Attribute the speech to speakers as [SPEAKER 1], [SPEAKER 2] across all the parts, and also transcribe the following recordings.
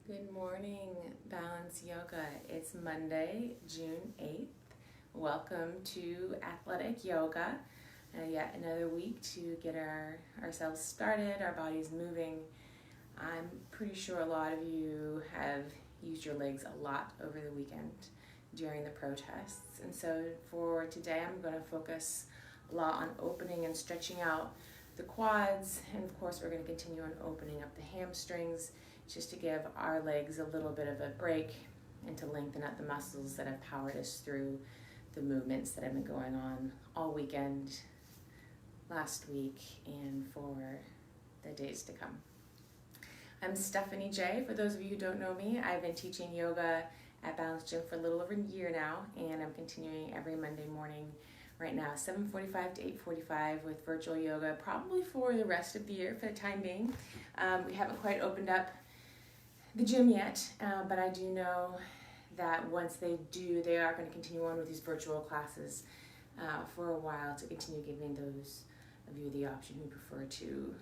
[SPEAKER 1] Good morning, Balance Yoga. It's Monday, June 8th. Welcome to Athletic Yoga. Yet another week to get ourselves started, our bodies moving. I'm pretty sure a lot of you have used your legs a lot over the weekend during the protests. And so for today, I'm going to focus a lot on opening and stretching out the quads. And of course, we're going to continue on opening up the hamstrings, just to give our legs a little bit of a break and to lengthen up the muscles that have powered us through the movements that have been going on all weekend, last week, and for the days to come. I'm Stephanie J. For those of you who don't know me, I've been teaching yoga at Balance Gym for a little over a year now, and I'm continuing every Monday morning right now, 7:45 to 8:45 with virtual yoga, probably for the rest of the year for the time being. We haven't quite opened up the gym yet, but I do know that once they do, they are going to continue on with these virtual classes for a while to continue giving those of you the option who prefer to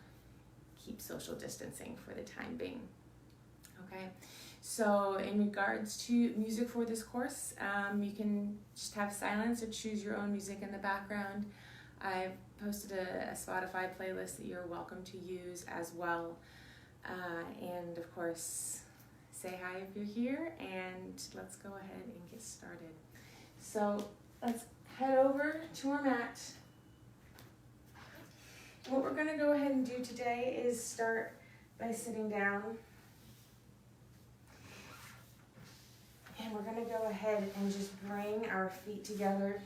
[SPEAKER 1] keep social distancing for the time being. Okay, so in regards to music for this course, you can just have silence or choose your own music in the background. I've posted a Spotify playlist that you're welcome to use as well. And of course, say hi if you're here, and let's go ahead and get started. So let's head over to our mat. What we're going to go ahead and do today is start by sitting down. And we're going to go ahead and just bring our feet together.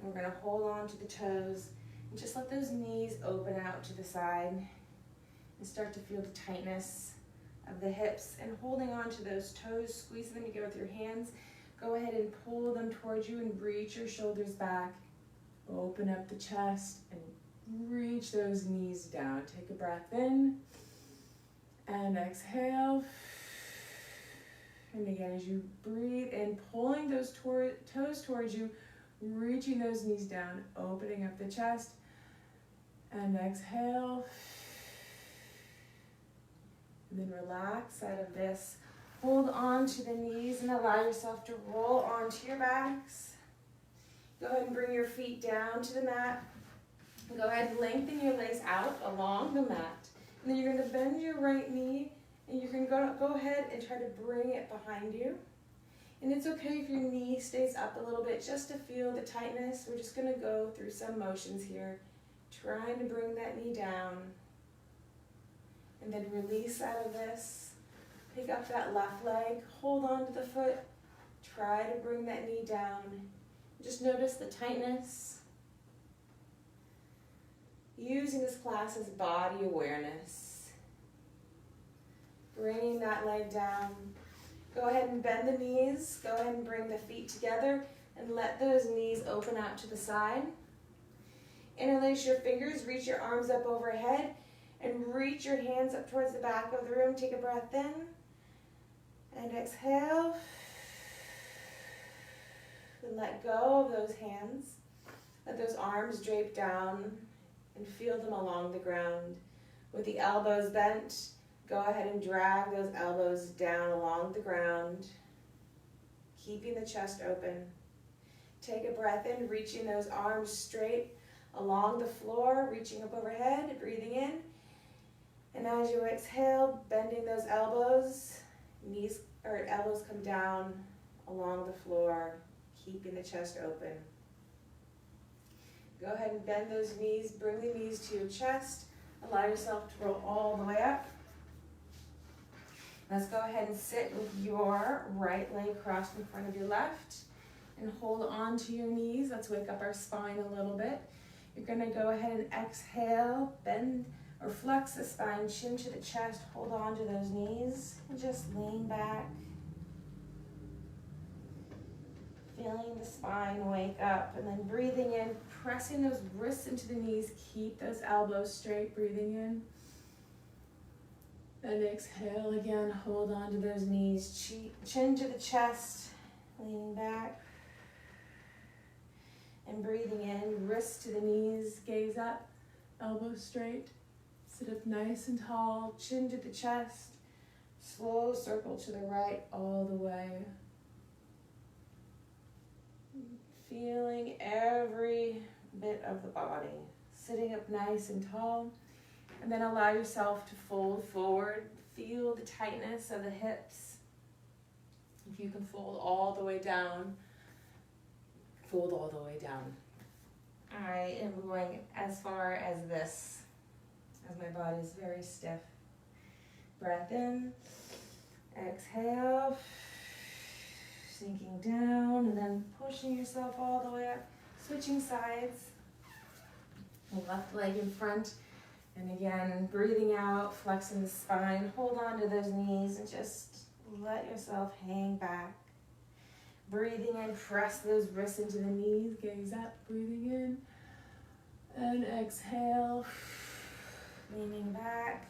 [SPEAKER 1] We're going to hold on to the toes and just let those knees open out to the side. And start to feel the tightness of the hips, and holding on to those toes, squeeze them together with your hands. Go ahead and pull them towards you and reach your shoulders back. Open up the chest and reach those knees down. Take a breath in and exhale. And again, as you breathe in, pulling those toes towards you, reaching those knees down, opening up the chest, and exhale. And then relax out of this. Hold on to the knees and allow yourself to roll onto your backs. Go ahead and bring your feet down to the mat. Go ahead and lengthen your legs out along the mat. And then you're going to bend your right knee, and you can go ahead and try to bring it behind you. And it's okay if your knee stays up a little bit just to feel the tightness. We're just going to go through some motions here, trying to bring that knee down. And then release out of this. Pick up that left leg, hold on to the foot, try to bring that knee down. Just notice the tightness. Using this class as body awareness. Bringing that leg down. Go ahead and bend the knees. Go ahead and bring the feet together and let those knees open out to the side. Interlace your fingers, reach your arms up overhead. And reach your hands up towards the back of the room. Take a breath in. And exhale. And let go of those hands. Let those arms drape down and feel them along the ground. With the elbows bent, go ahead and drag those elbows down along the ground, keeping the chest open. Take a breath in, reaching those arms straight along the floor, reaching up overhead, breathing in. And as you exhale, bending those elbows, elbows come down along the floor, keeping the chest open. Go ahead and bend those knees, bring the knees to your chest, allow yourself to roll all the way up. Let's go ahead and sit with your right leg crossed in front of your left and hold on to your knees. Let's wake up our spine a little bit. You're going to go ahead and exhale, bend or flex the spine, chin to the chest, hold on to those knees, and just lean back. Feeling the spine wake up, and then breathing in, pressing those wrists into the knees, keep those elbows straight, breathing in. And exhale again, hold on to those knees, chin to the chest, leaning back. And breathing in, wrists to the knees, gaze up, elbows straight. Sit up nice and tall, chin to the chest, Slow circle to the right all the way. Feeling every bit of the body. Sitting up nice and tall. And then allow yourself to fold forward. Feel the tightness of the hips. If you can fold all the way down, fold all the way down. I am going as far as this, as my body is very stiff. Breath in, exhale, sinking down, and then pushing yourself all the way up, switching sides. Left leg in front, and again, breathing out, flexing the spine. Hold on to those knees and just let yourself hang back. Breathing in, press those wrists into the knees, gaze up, breathing in, and exhale, leaning back.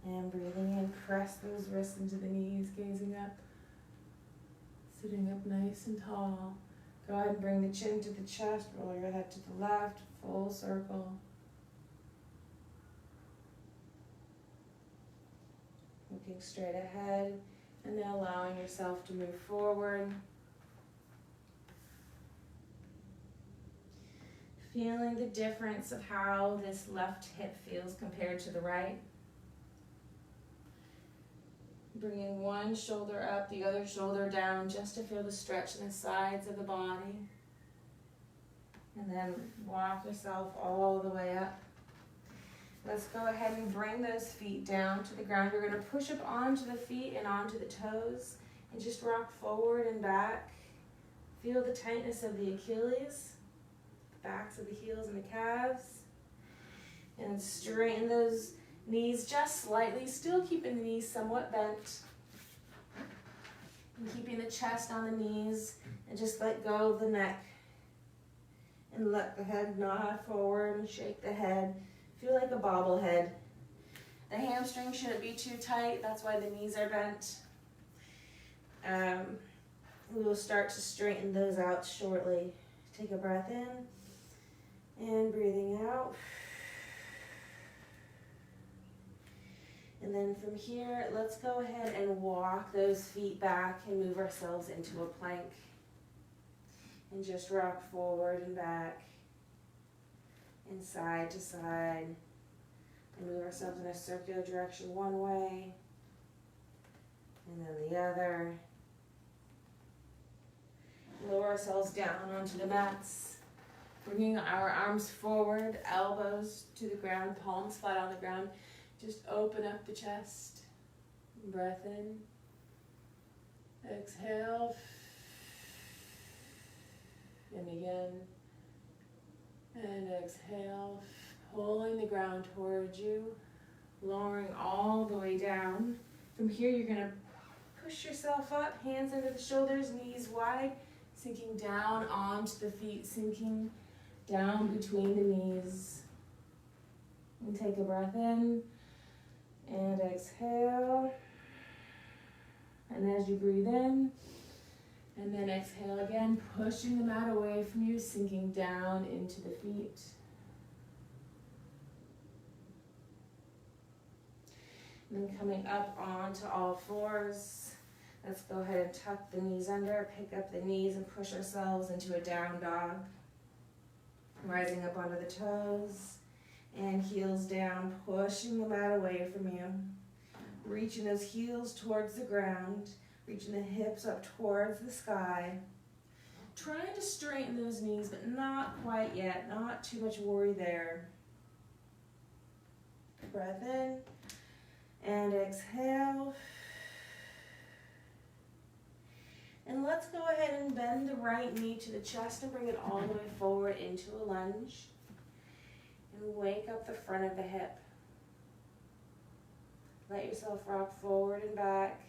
[SPEAKER 1] And breathing in, press those wrists into the knees, gazing up, sitting up nice and tall. Go ahead and bring the chin to the chest, roll your head to the left, full circle. Looking straight ahead, and then allowing yourself to move forward. Feeling the difference of how this left hip feels compared to the right. Bringing one shoulder up, the other shoulder down, just to feel the stretch in the sides of the body. And then walk yourself all the way up. Let's go ahead and bring those feet down to the ground. You're going to push up onto the feet and onto the toes and just rock forward and back. Feel the tightness of the Achilles, the backs of the heels and the calves. And straighten those knees just slightly, still keeping the knees somewhat bent. And keeping the chest on the knees, and just let go of the neck. And let the head nod forward and shake the head. Feel like a bobblehead. The hamstring shouldn't be too tight, that's why the knees are bent. We will start to straighten those out shortly. Take a breath in, and breathing out. And then from here, let's go ahead and walk those feet back and move ourselves into a plank. And just rock forward and back, and side to side. And move ourselves in a circular direction one way, and then the other. Lower ourselves down onto the mats. Bringing our arms forward, elbows to the ground, palms flat on the ground. Just open up the chest. Breath in. Exhale. And again. And exhale. Pulling the ground towards you. Lowering all the way down. From here, you're going to push yourself up. Hands under the shoulders, knees wide. Sinking down onto the feet. Sinking down between the knees. And take a breath in. And exhale. And as you breathe in, and then exhale again, pushing the mat away from you, sinking down into the feet. And then coming up onto all fours. Let's go ahead and tuck the knees under, pick up the knees and push ourselves into a down dog. Rising up onto the toes. And heels down, pushing the mat away from you. Reaching those heels towards the ground. Reaching the hips up towards the sky. Trying to straighten those knees, but not quite yet. Not too much worry there. Breath in. And exhale. And let's go ahead and bend the right knee to the chest and bring it all the way forward into a lunge. And wake up the front of the hip. Let yourself rock forward and back.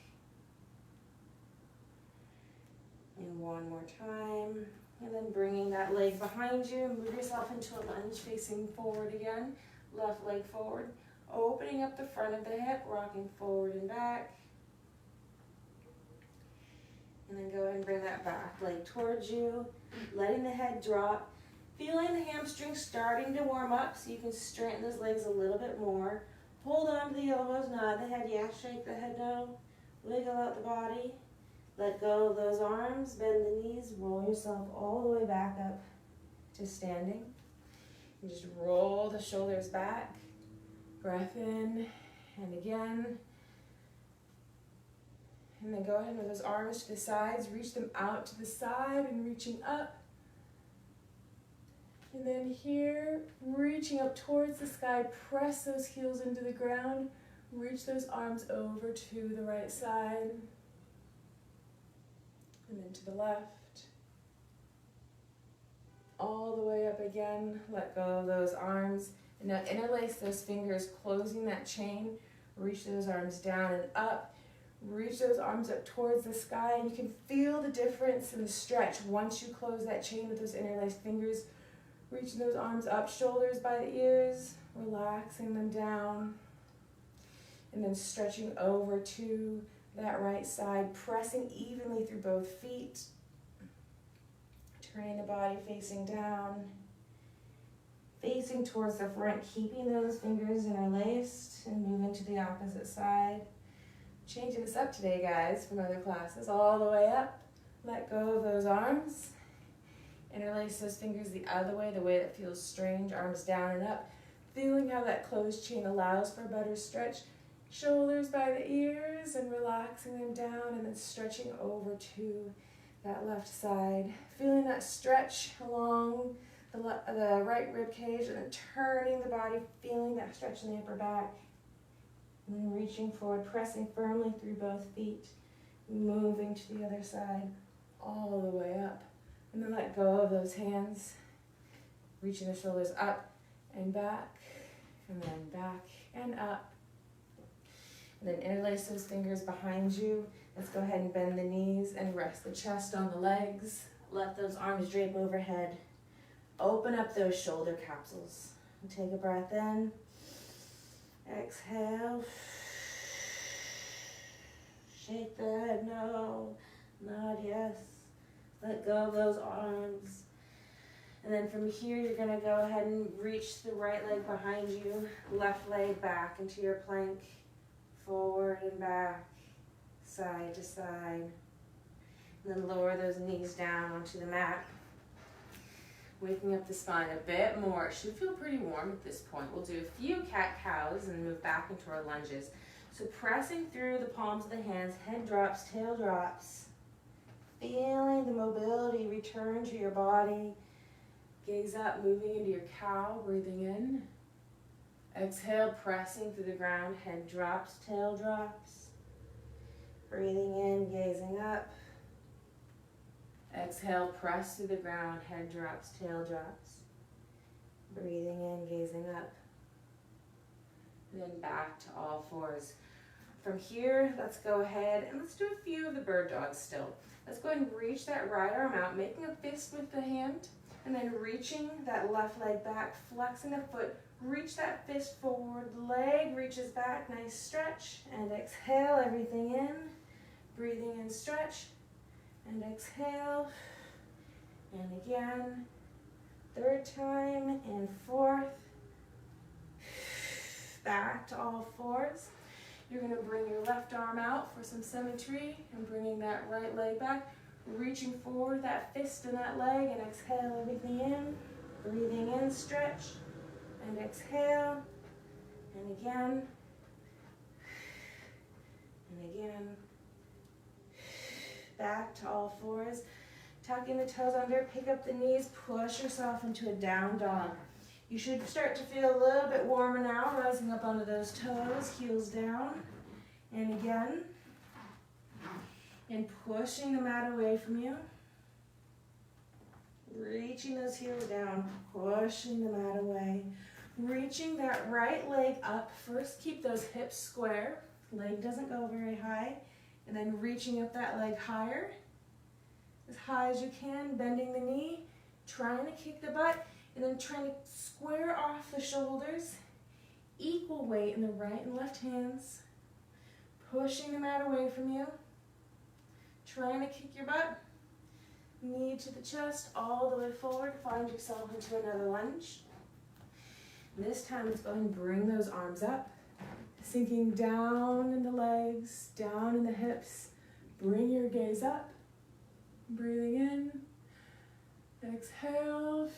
[SPEAKER 1] And one more time. And then bringing that leg behind you. Move yourself into a lunge facing forward again. Left leg forward. Opening up the front of the hip. Rocking forward and back. And then go ahead and bring that back leg towards you. Letting the head drop. Feeling the hamstrings starting to warm up so you can straighten those legs a little bit more.
[SPEAKER 2] Hold on to the elbows, nod the head yes, shake the head no, wiggle out the body, let go of those arms, bend the knees, roll yourself all the way back up to standing. And just roll the shoulders back, breath in, and again. And then go ahead with those arms to the sides, reach them out to the side and reaching up. And then here, reaching up towards the sky, press those heels into the ground, reach those arms over to the right side, and then to the left. All the way up again, let go of those arms. And now interlace those fingers, closing that chain, reach those arms down and up, reach those arms up towards the sky, and you can feel the difference in the stretch once you close that chain with those interlaced fingers. Reaching those arms up, shoulders by the ears, relaxing them down, and then stretching over to that right side, pressing evenly through both feet. Turning the body facing down, facing towards the front, keeping those fingers interlaced, and moving to the opposite side. Changing this up today, guys, from other classes, all the way up. Let go of those arms. Interlace those fingers the other way, the way that feels strange, arms down and up. Feeling how that closed chain allows for a better stretch. Shoulders by the ears and relaxing them down, and then stretching over to that left side. Feeling that stretch along the right rib cage, and then turning the body, feeling that stretch in the upper back. And then reaching forward, pressing firmly through both feet, moving to the other side, all the way up. And then let go of those hands, reaching the shoulders up and back, and then back and up. And then interlace those fingers behind you. Let's go ahead and bend the knees and rest the chest on the legs. Let those arms drape overhead. Open up those shoulder capsules. And take a breath in. Exhale. Shake the head no. Nod yes. Let go of those arms. And then from here, you're going to go ahead and reach the right leg behind you, left leg back into your plank, forward and back, side to side. And then lower those knees down onto the mat. Waking up the spine a bit more. It should feel pretty warm at this point. We'll do a few cat-cows and move back into our lunges. So pressing through the palms of the hands, head drops, tail drops. Feeling the mobility return to your body. Gaze up, moving into your cow, breathing in. Exhale, pressing through the ground, head drops, tail drops. Breathing in, gazing up. Exhale, press through the ground, head drops, tail drops. Breathing in, gazing up. And then back to all fours. From here, let's go ahead and let's do a few of the bird dogs still. Let's go ahead and reach that right arm out, making a fist with the hand, and then reaching that left leg back, flexing the foot, reach that fist forward, leg reaches back, nice stretch, and exhale everything in, breathing in, stretch, and exhale, and again, third time, and fourth, back to all fours. You're going to bring your left arm out for some symmetry and bringing that right leg back, reaching forward, that fist and that leg, and exhale everything in, breathing in, stretch, and exhale, and again, and again, back to all fours. Tucking the toes under, pick up the knees, push yourself into a down dog. You should start to feel a little bit warmer now, rising up onto those toes, heels down, and again, and pushing the mat away from you, reaching those heels down, pushing the mat away, reaching that right leg up. First, keep those hips square, leg doesn't go very high, and then reaching up that leg higher, as high as you can, bending the knee, trying to kick the butt, and then trying to square off the shoulders, equal weight in the right and left hands, pushing the mat away from you, trying to kick your butt, knee to the chest, all the way forward, find yourself into another lunge. And this time, let's go ahead and bring those arms up, Sinking down in the legs, down in the hips. Bring your gaze up. Breathing in. Exhale.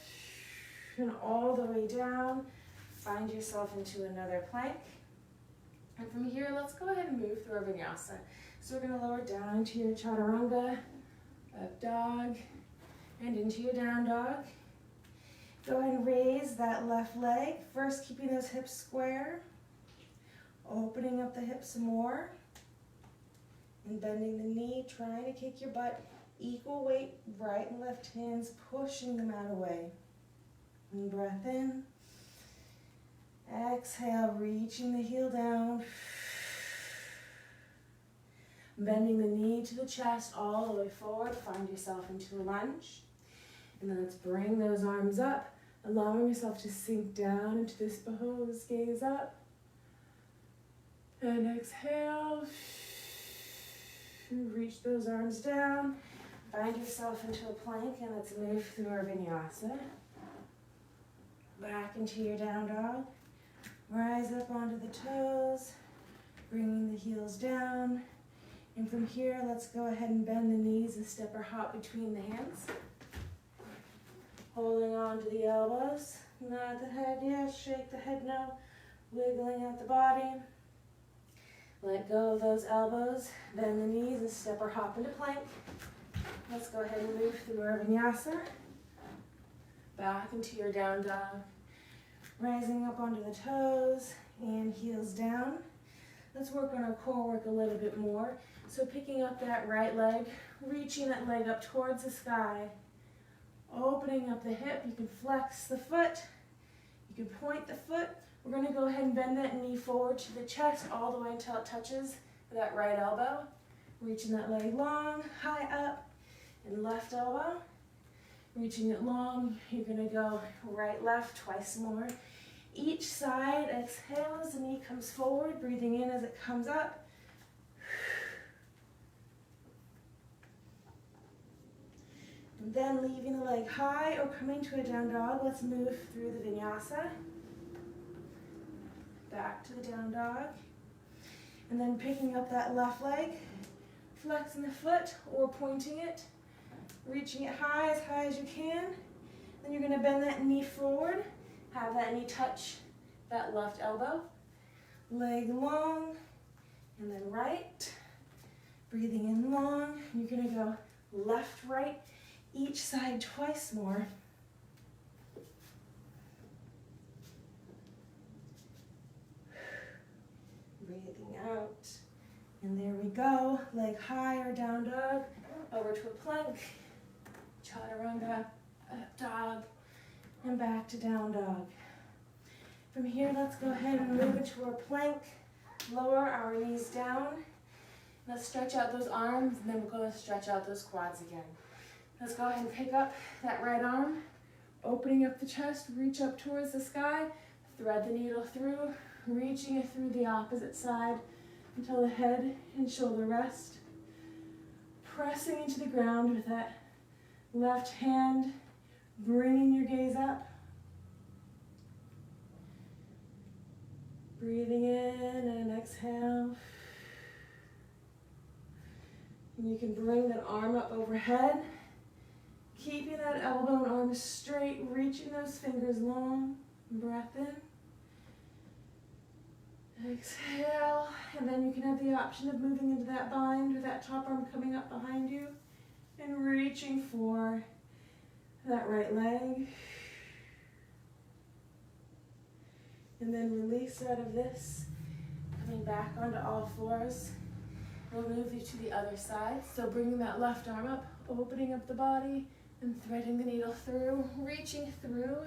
[SPEAKER 2] And all the way down. Find yourself into another plank. And from here, let's go ahead and move through our vinyasa. So we're going to lower down into your chaturanga, up dog, and into your down dog. Go ahead and raise that left leg. First, keeping those hips square. Opening up the hips some more. And bending the knee, trying to kick your butt. Equal weight, right and left hands, pushing the mat away. And breath in. Exhale, reaching the heel down. Bending the knee to the chest all the way forward. Find yourself into a lunge. And then let's bring those arms up, allowing yourself to sink down into this pose. Gaze up. And exhale. Reach those arms down. Find yourself into a plank, and let's move through our vinyasa. Back into your down dog. Rise up onto the toes, bringing the heels down. And from here, let's go ahead and bend the knees and step or hop between the hands. Holding on to the elbows. Nod the head, yes. Shake the head, no. Wiggling out the body. Let go of those elbows. Bend the knees and step or hop into plank. Let's go ahead and move through our vinyasa. Back into your down dog. Rising up onto the toes and heels down. Let's work on our core work a little bit more. So picking up that right leg, reaching that leg up towards the sky. Opening up the hip, you can flex the foot. You can point the foot. We're going to go ahead and bend that knee forward to the chest all the way until it touches that right elbow. Reaching that leg long, high up, and left elbow. Reaching it long, you're going to go right, left, twice more. Each side, exhale as the knee comes forward, breathing in as it comes up. And then leaving the leg high or coming to a down dog, let's move through the vinyasa. Back to the down dog. And then picking up that left leg, flexing the foot or pointing it. Reaching it high as you can. Then you're going to bend that knee forward. Have that knee touch that left elbow. Leg long. And then right. Breathing in long. You're going to go left, right. Each side twice more. Breathing out. And there we go. Leg high or down dog. Over to a plank. Chaturanga, up dog, and back to down dog. From here, let's go ahead and move into our plank. Lower our knees down. Let's stretch out those arms, and then we're going to stretch out those quads again. Let's go ahead and pick up that right arm, opening up the chest, reach up towards the sky, thread the needle through, reaching it through the opposite side until the head and shoulder rest. Pressing into the ground with that left hand, bringing your gaze up. Breathing in and exhale. And you can bring that arm up overhead, keeping that elbow and arm straight, reaching those fingers long. Breath in. Exhale, and then you can have the option of moving into that bind with that top arm coming up behind you and reaching for that right leg. And then release out of this, coming back onto all fours. We'll move you to the other side. So bringing that left arm up, opening up the body and threading the needle through, reaching through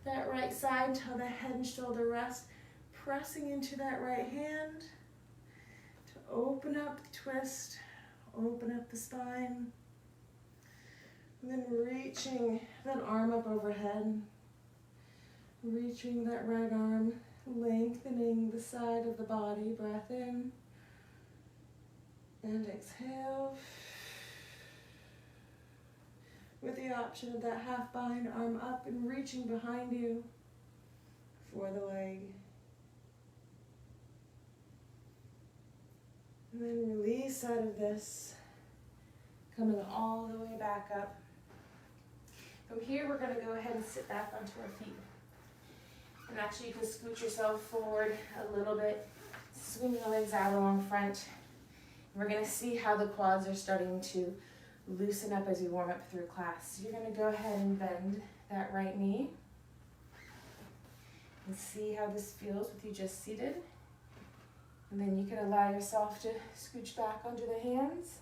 [SPEAKER 2] that right side until the head and shoulder rest. Pressing into that right hand to open up the twist, open up the spine, and then reaching that arm up overhead, reaching that right arm, lengthening the side of the body, breath in, and exhale, with the option of that half bind, arm up and reaching behind you for the leg. And then release out of this, coming all the way back up. From here, we're going to go ahead and sit back onto our feet. And actually, you can scoot yourself forward a little bit, swing your legs out along front. We're going to see how the quads are starting to loosen up as we warm up through class. So you're going to go ahead and bend that right knee. And see how this feels with you just seated. And then you can allow yourself to scooch back onto the hands.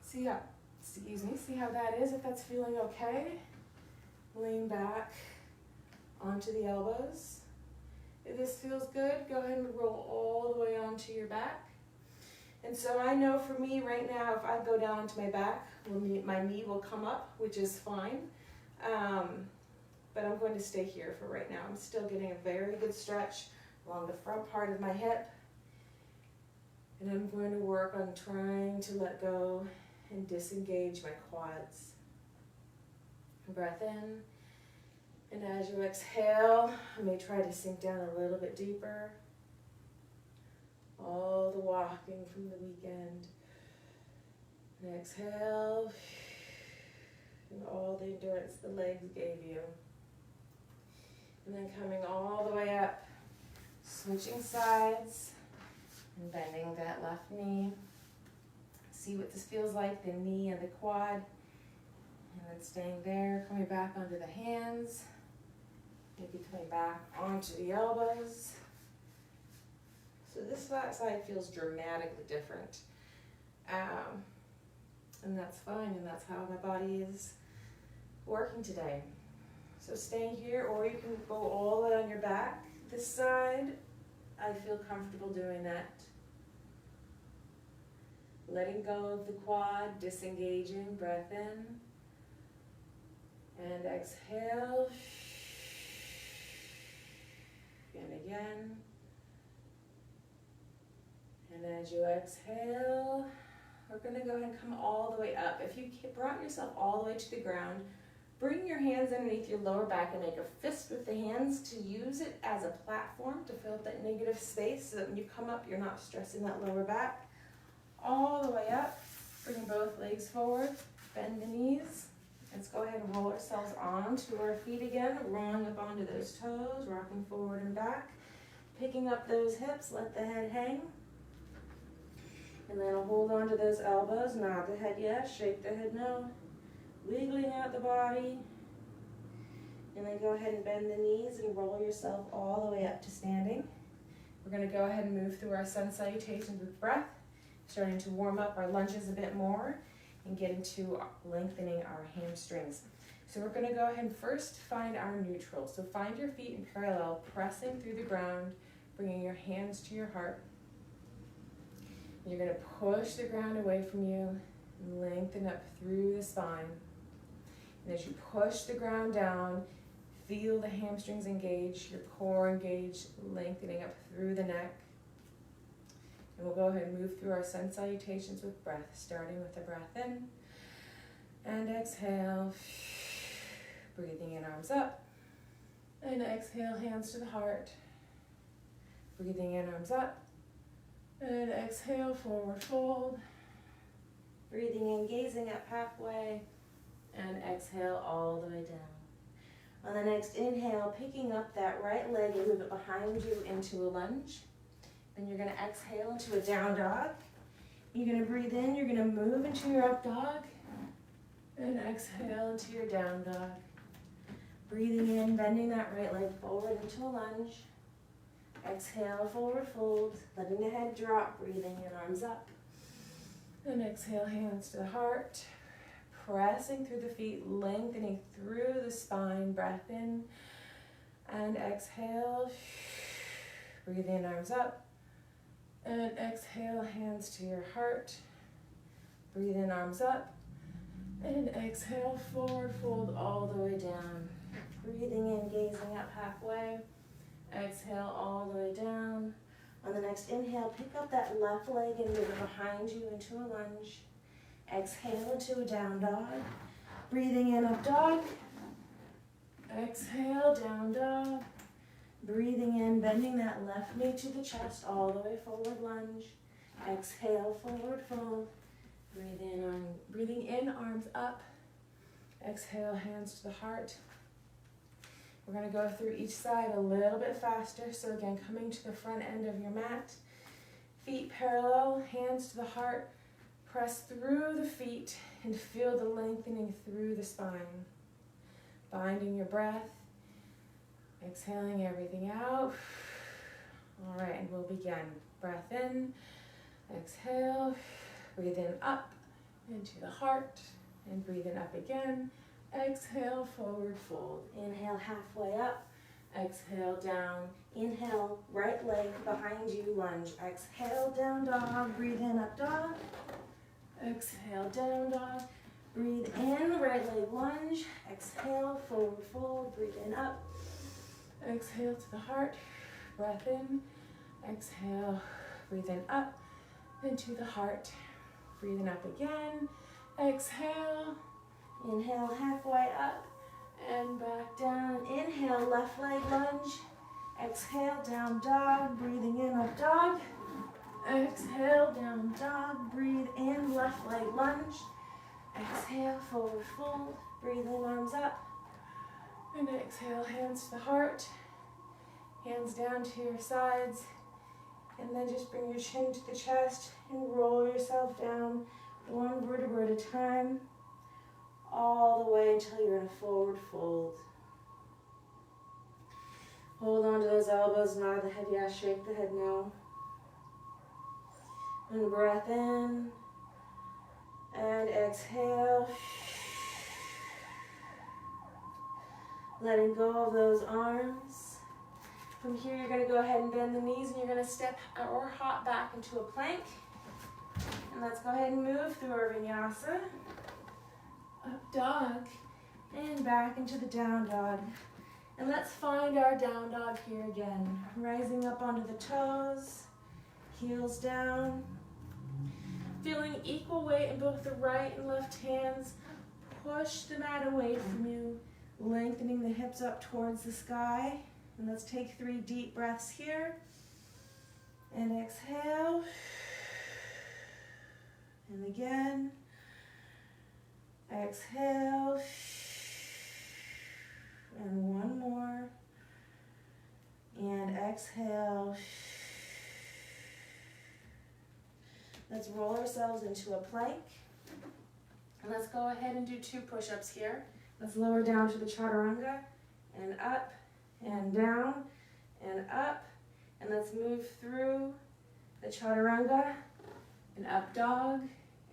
[SPEAKER 2] See how that is, if that's feeling okay. Lean back onto the elbows. If this feels good, go ahead and roll all the way onto your back. And so I know for me right now, if I go down onto my back, my knee will come up, which is fine. But I'm going to stay here for right now. I'm still getting a very good stretch along the front part of my hip. And I'm going to work on trying to let go and disengage my quads. Breath in. And as you exhale, I may try to sink down a little bit deeper. All the walking from the weekend. And exhale. And all the endurance the legs gave you. And then coming all the way up, switching sides, and bending that left knee. See what this feels like, the knee and the quad. And then staying there, coming back onto the hands. Maybe coming back onto the elbows. So this flat side feels dramatically different. And that's fine, and that's how my body is working today. So staying here, or you can go all the way on your back. This side, I feel comfortable doing that. Letting go of the quad, disengaging, breath in. And exhale. And again. And as you exhale, we're going to go ahead and come all the way up. If you brought yourself all the way to the ground, bring your hands underneath your lower back and make a fist with the hands to use it as a platform to fill up that negative space so that when you come up, you're not stressing that lower back. All the way up, bring both legs forward, bend the knees. Let's go ahead and roll ourselves onto our feet again, rolling up onto those toes, rocking forward and back. Picking up those hips, let the head hang. And then I'll hold on to those elbows, nod the head yes, shake the head no. Wiggling out the body. And then go ahead and bend the knees and roll yourself all the way up to standing. We're going to go ahead and move through our sun salutations with breath, starting to warm up our lunges a bit more and getting to lengthening our hamstrings. So we're going to go ahead and first find our neutral. So find your feet in parallel, pressing through the ground, bringing your hands to your heart. You're going to push the ground away from you and lengthen up through the spine. And as you push the ground down, feel the hamstrings engage, your core engage, lengthening up through the neck. And we'll go ahead and move through our sun salutations with breath, starting with the breath in and exhale. Breathing in, arms up. And exhale, hands to the heart. Breathing in, arms up. And exhale, forward fold. Breathing in, gazing up halfway. And exhale all the way down. On the next inhale, picking up that right leg and move it behind you into a lunge. Then you're going to exhale into a down dog. You're going to breathe in, you're going to move into your up dog. And exhale into your down dog. Breathing in, bending that right leg forward into a lunge. Exhale, forward fold, letting the head drop, breathing in, arms up. And exhale, hands to the heart. Pressing through the feet, lengthening through the spine, breath in. And exhale, breathe in, arms up. And exhale, hands to your heart. Breathe in, arms up. And exhale, forward fold all the way down. Breathing in, gazing up halfway. Exhale all the way down. On the next inhale, pick up that left leg and move it behind you into a lunge. Exhale into a down dog. Breathing in, up dog. Exhale, down dog. Breathing in, bending that left knee to the chest all the way forward lunge. Exhale, forward fold. Breathing in, arms up. Exhale, hands to the heart. We're going to go through each side a little bit faster. So again, coming to the front end of your mat. Feet parallel, hands to the heart. Press through the feet and feel the lengthening through the spine. Finding your breath. Exhaling everything out. All right, and we'll begin. Breath in. Exhale. Breathe in up into the heart. And breathe in up again. Exhale, forward fold. Inhale, halfway up. Exhale, down. Inhale, right leg behind you, lunge. Exhale, down dog. Breathe in, up dog. Exhale, down dog. Breathe in, right leg lunge. Exhale, forward fold. Breathe in, up. Exhale to the heart. Breath in. Exhale. Breathe in, up into the heart. Breathe in, up again. Exhale. Inhale, halfway up and back down. Inhale, left leg lunge. Exhale, down dog. Breathing in, up dog. Exhale, down dog. Breathe in, left leg lunge. Exhale, forward fold. Breathe in, arms up. And exhale, hands to the heart. Hands down to your sides. And then just bring your chin to the chest and roll yourself down one vertebra at a time. All the way until you're in a forward fold. Hold on to those elbows, nod the head yes, shake the head no. And breath in. And exhale. Letting go of those arms. From here, you're going to go ahead and bend the knees and you're going to step or hop back into a plank. And let's go ahead and move through our vinyasa. Up dog, and back into the down dog. And let's find our down dog here again. Rising up onto the toes, heels down. Feeling equal weight in both the right and left hands. Push the mat away from you, lengthening the hips up towards the sky. And let's take 3 deep breaths here. And exhale. And again. Exhale, and one more, and exhale. Let's roll ourselves into a plank, and let's go ahead and do 2 push-ups here. Let's lower down to the chaturanga, and up, and down, and up, and let's move through the chaturanga, and up dog,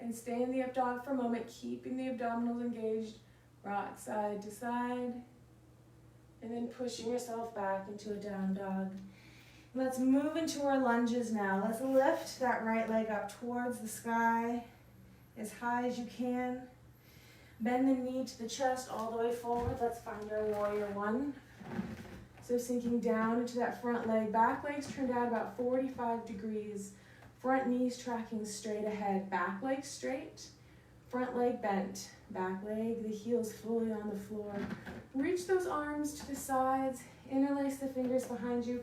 [SPEAKER 2] and stay in the up dog for a moment, keeping the abdominals engaged. Rock side to side. And then pushing yourself back into a down dog. Let's move into our lunges now. Let's lift that right leg up towards the sky as high as you can. Bend the knee to the chest all the way forward. Let's find our warrior one. So sinking down into that front leg. Back leg's turned out about 45 degrees. Front knees tracking straight ahead, back leg straight, front leg bent, back leg, the heels fully on the floor. Reach those arms to the sides, interlace the fingers behind you,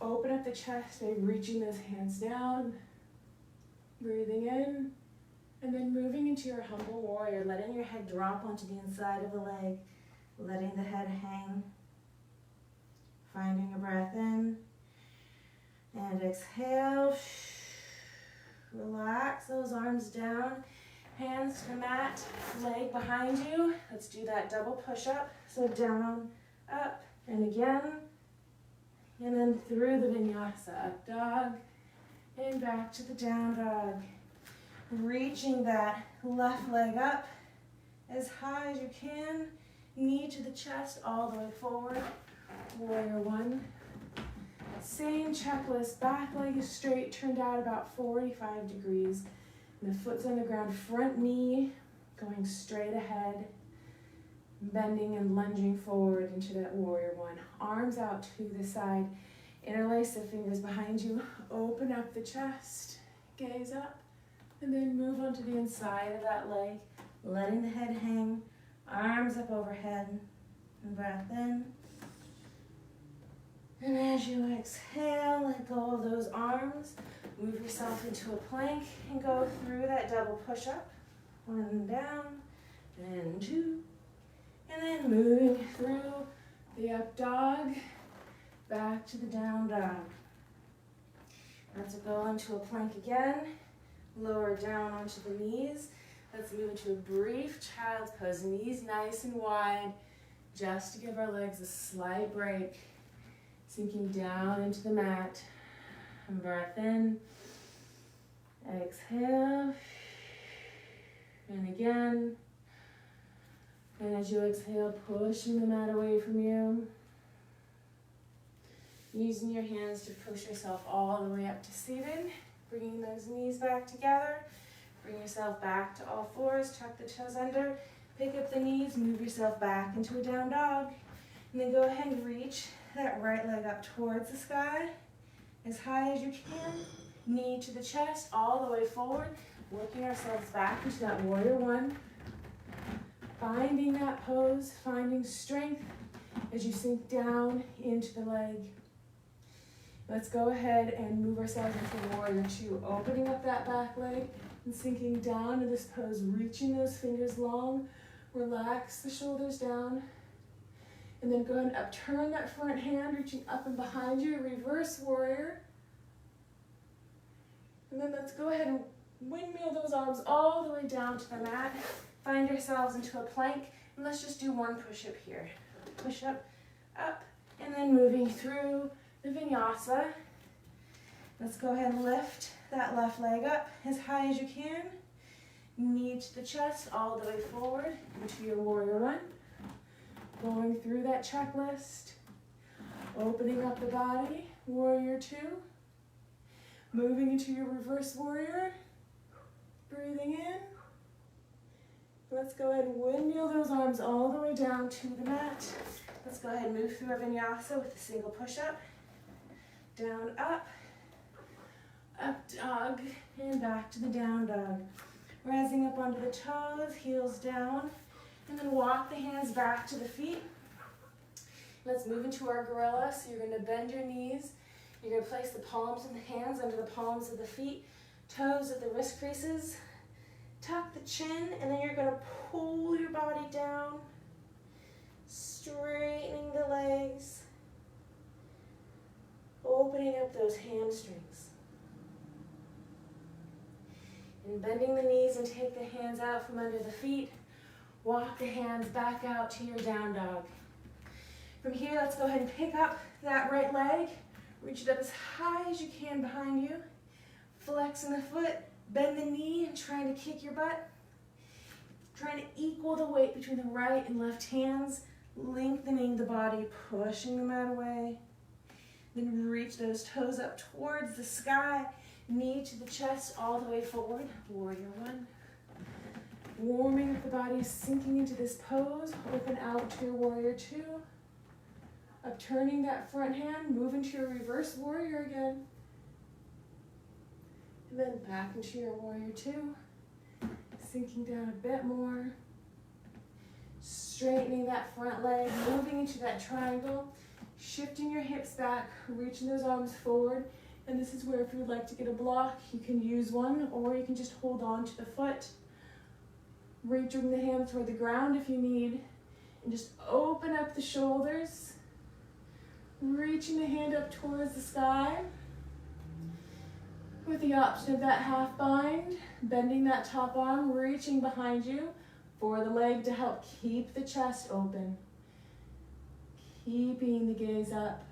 [SPEAKER 2] open up the chest by reaching those hands down, breathing in, and then moving into your humble warrior, letting your head drop onto the inside of the leg, letting the head hang, finding a breath in, and exhale. Relax those arms down, hands to the mat, leg behind you. Let's do that double push-up. So down, up, and again. And then through the vinyasa, up dog, and back to the down dog. Reaching that left leg up as high as you can, knee to the chest all the way forward. Warrior one. Same checklist, back leg is straight, turned out about 45 degrees. And the foot's on the ground, front knee going straight ahead, bending and lunging forward into that warrior one. Arms out to the side, interlace the fingers behind you, open up the chest, gaze up, and then move onto the inside of that leg, letting the head hang, arms up overhead, and breath in. And as you exhale, let go of those arms. Move yourself into a plank and go through that double push-up. 1 down, and 2. And then moving through the up dog, back to the down dog. Let's go into a plank again. Lower down onto the knees. Let's move into a brief child's pose. Knees nice and wide, just to give our legs a slight break. Sinking down into the mat. And breath in. Exhale. And again. And as you exhale, pushing the mat away from you. Using your hands to push yourself all the way up to seated. Bringing those knees back together. Bring yourself back to all fours. Tuck the toes under. Pick up the knees. Move yourself back into a down dog. And then go ahead and reach that right leg up towards the sky. As high as you can. Knee to the chest. All the way forward. Working ourselves back into that warrior one. Finding that pose. Finding strength as you sink down into the leg. Let's go ahead and move ourselves into warrior two. Opening up that back leg and sinking down to this pose. Reaching those fingers long. Relax the shoulders down. And then go ahead and upturn that front hand, reaching up and behind you. Reverse warrior. And then let's go ahead and windmill those arms all the way down to the mat. Find yourselves into a plank. And let's just do one push-up here. Push-up, up, and then moving through the vinyasa. Let's go ahead and lift that left leg up as high as you can. Knee to the chest, all the way forward into your warrior one. Going through that checklist. Opening up the body, warrior two. Moving into your reverse warrior. Breathing in. Let's go ahead and windmill those arms all the way down to the mat. Let's go ahead and move through our vinyasa with a single push-up. Down, up dog, and back to the down dog. Rising up onto the toes, heels down, and then walk the hands back to the feet. Let's move into our gorilla. So you're going to bend your knees. You're going to place the palms of the hands under the palms of the feet, toes at the wrist creases. Tuck the chin, and then you're going to pull your body down, straightening the legs, opening up those hamstrings. And bending the knees and take the hands out from under the feet. Walk the hands back out to your down dog. From here, let's go ahead and pick up that right leg. Reach it up as high as you can behind you. Flexing the foot, bend the knee, and trying to kick your butt. Trying to equal the weight between the right and left hands. Lengthening the body, pushing the mat away. Then reach those toes up towards the sky. Knee to the chest, all the way forward. Warrior one. Warming up the body, sinking into this pose. Open out to your warrior two. Upturning that front hand, move into your reverse warrior again. And then back into your warrior two. Sinking down a bit more. Straightening that front leg, moving into that triangle. Shifting your hips back, reaching those arms forward. And this is where if you would like to get a block, you can use one, or you can just hold on to the foot. Reaching the hand toward the ground if you need. And just open up the shoulders. Reaching the hand up towards the sky. With the option of that half bind, bending that top arm, reaching behind you for the leg to help keep the chest open. Keeping the gaze up.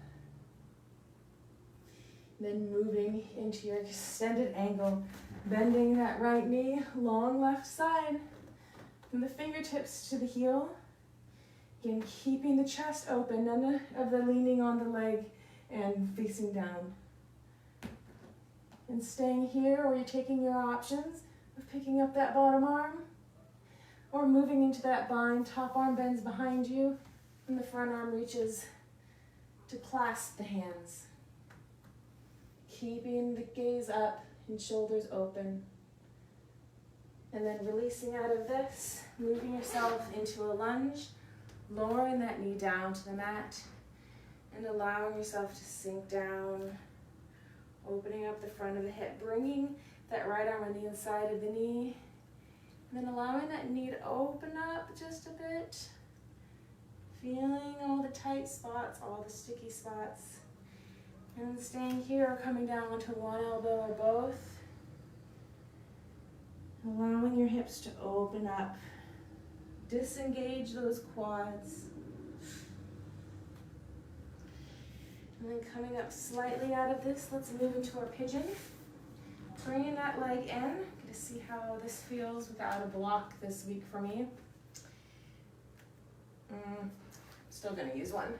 [SPEAKER 2] Then moving into your extended angle, bending that right knee, long left side, from the fingertips to the heel. Again, keeping the chest open, none of the leaning on the leg and facing down. And staying here, or you're taking your options of picking up that bottom arm, or moving into that bind, top arm bends behind you, and the front arm reaches to clasp the hands. Keeping the gaze up and shoulders open. And then releasing out of this, moving yourself into a lunge, lowering that knee down to the mat, and allowing yourself to sink down, Opening up the front of the hip, bringing that right arm on the inside of the knee, and then allowing that knee to open up just a bit. Feeling all the tight spots, all the sticky spots. And staying here or coming down onto one elbow or both. Allowing your hips to open up. Disengage those quads. And then coming up slightly out of this, let's move into our pigeon. Bringing that leg in. Get to see how this feels without a block this week for me. Still gonna use one.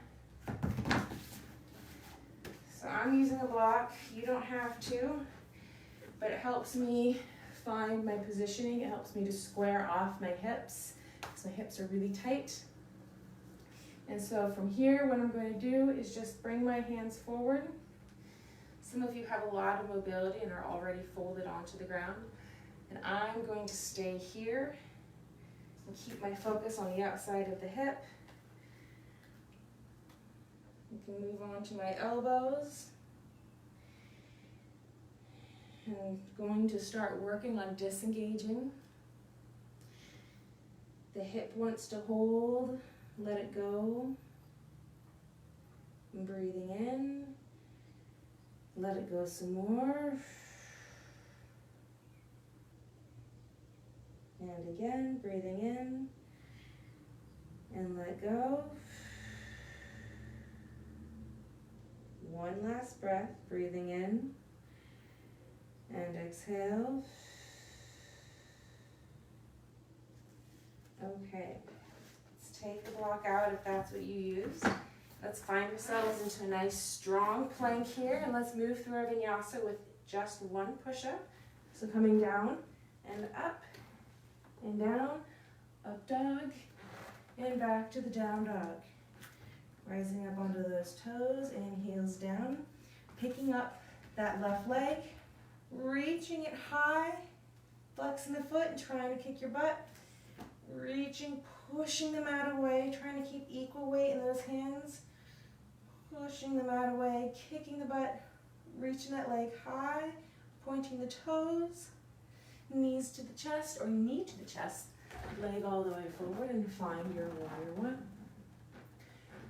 [SPEAKER 2] So I'm using a block. You don't have to, but it helps me find my positioning. It helps me to square off my hips because my hips are really tight. And so from here, what I'm going to do is just bring my hands forward. Some of you have a lot of mobility and are already folded onto the ground. And I'm going to stay here and keep my focus on the outside of the hip. You can move on to my elbows. And going to start working on disengaging. The hip wants to hold, let it go. And breathing in, let it go some more. And again, breathing in, and let go. One last breath, breathing in, and exhale. Okay, let's take the block out if that's what you use. Let's find ourselves into a nice strong plank here, and let's move through our vinyasa with just one push-up. So coming down and up and down, up dog, and back to the down dog. Rising up onto those toes and heels down. Picking up that left leg, reaching it high, flexing the foot and trying to kick your butt. Reaching, pushing the mat away, trying to keep equal weight in those hands. Pushing the mat away, kicking the butt, reaching that leg high, pointing the toes, knees to the chest or knee to the chest, leg all the way forward, and find your warrior one.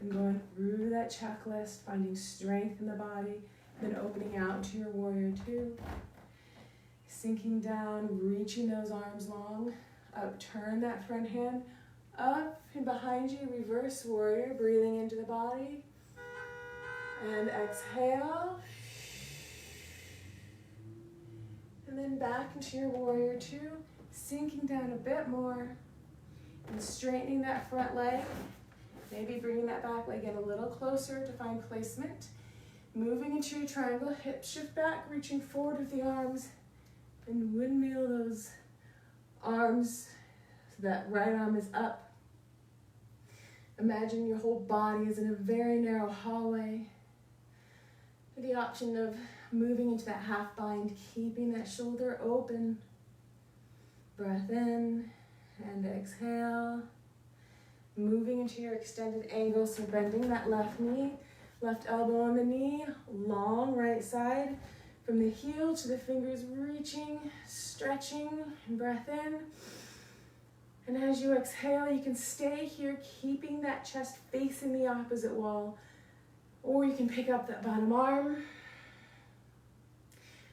[SPEAKER 2] And going through that checklist, finding strength in the body, then opening out to your warrior two. Sinking down, reaching those arms long, up, turn that front hand, up and behind you, reverse warrior, breathing into the body. And exhale. And then back into your warrior two, sinking down a bit more and straightening that front leg. Maybe bringing that back leg in a little closer to find placement. Moving into your triangle, hip shift back, reaching forward with the arms, and windmill those arms so that right arm is up. Imagine your whole body is in a very narrow hallway. With the option of moving into that half bind, keeping that shoulder open. Breath in and exhale. Moving into your extended angle, so bending that left knee, left elbow on the knee, long right side, from the heel to the fingers, reaching, stretching, and breath in. And as you exhale, you can stay here, keeping that chest facing the opposite wall, or you can pick up that bottom arm,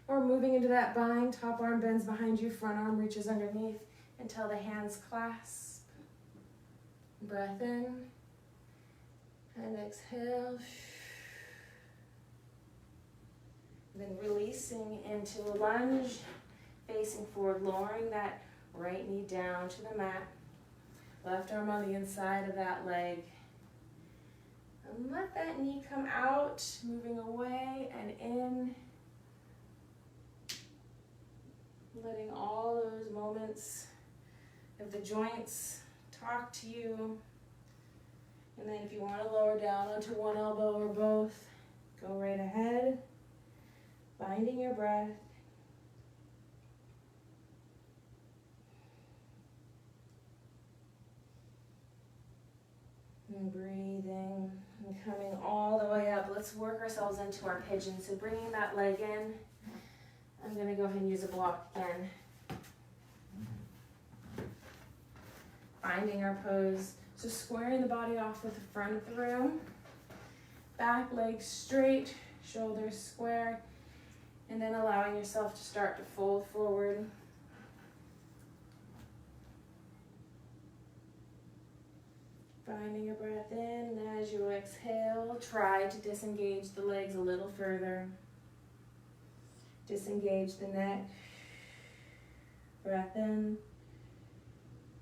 [SPEAKER 2] or moving into that bind, top arm bends behind you, front arm reaches underneath until the hands clasp. Breath in and exhale. Then releasing into a lunge, facing forward, lowering that right knee down to the mat. Left arm on the inside of that leg. And let that knee come out, moving away and in. Letting all those moments of the joints talk to you. And then if you want to lower down onto one elbow or both, go right ahead. Finding your breath. And breathing And coming all the way up, let's work ourselves into our pigeon. So bringing that leg in, I'm gonna go ahead and use a block again. Finding our pose. So squaring the body off with the front of the room. Back leg straight, shoulders square, and then allowing yourself to start to fold forward. Finding a breath in, and as you exhale, try to disengage the legs a little further. Disengage the neck. Breath in,